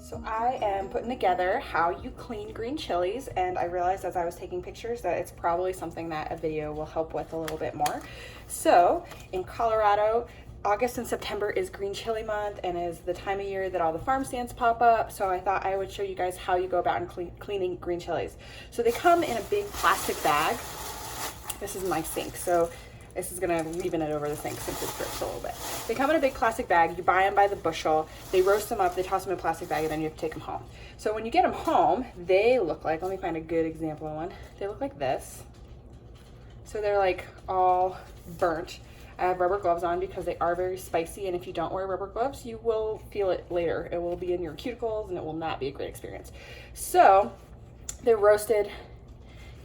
So I am putting together how you clean green chilies, and I realized as I was taking pictures that it's probably something that a video will help with a little bit more. So in Colorado, August and September is green chili month and is the time of year that all the farm stands pop up. So I thought I would show you guys how you go about cleaning green chilies. So they come in a big plastic bag. This is my sink, so this is gonna leaven it over the sink since it drips a little bit. They come in a big plastic bag. You buy them by the bushel. They roast them up, they toss them in a plastic bag, and then you have to take them home. So when you get them home, they look like, let me find a good example of one. They look like this. So they're like all burnt. I have rubber gloves on because they are very spicy, and if you don't wear rubber gloves, you will feel it later. It will be in your cuticles and it will not be a great experience. So they're roasted.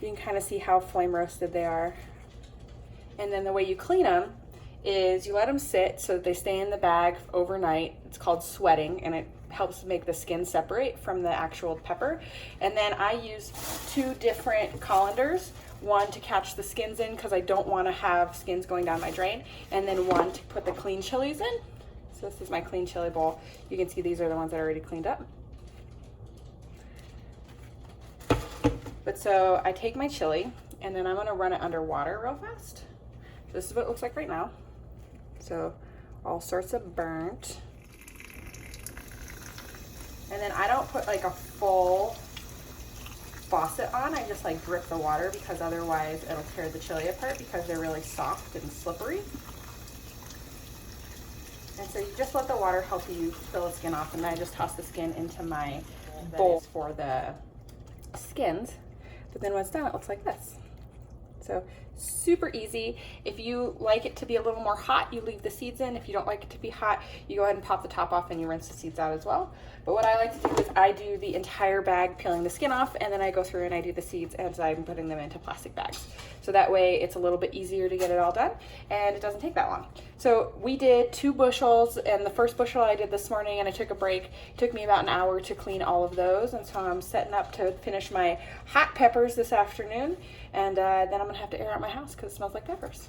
You can kind of see how flame roasted they are. And then the way you clean them is you let them sit so that they stay in the bag overnight. It's called sweating, and it helps make the skin separate from the actual pepper. And then I use 2 different colanders, one to catch the skins in because I don't want to have skins going down my drain, and then one to put the clean chilies in. So this is my clean chili bowl. You can see these are the ones that are already cleaned up. But so I take my chili and then I'm going to run it under water real fast. This is what it looks like right now. So all sorts of burnt. And then I don't put like a full faucet on. I just like drip the water because otherwise it'll tear the chili apart because they're really soft and slippery. And so you just let the water help you peel the skin off, and then I just toss the skin into my bowl for the skins. But then when it's done, it looks like this. So super easy. If you like it to be a little more hot, you leave the seeds in. If you don't like it to be hot, you go ahead and pop the top off and you rinse the seeds out as well. But what I like to do is I do the entire bag peeling the skin off, and then I go through and I do the seeds as I'm putting them into plastic bags. So that way it's a little bit easier to get it all done, and it doesn't take that long. So we did 2 bushels, and the first bushel I did this morning, and I took a break. It took me about an hour to clean all of those, and so I'm setting up to finish my hot peppers this afternoon, and then I'm gonna have to air out my house because it smells like peppers.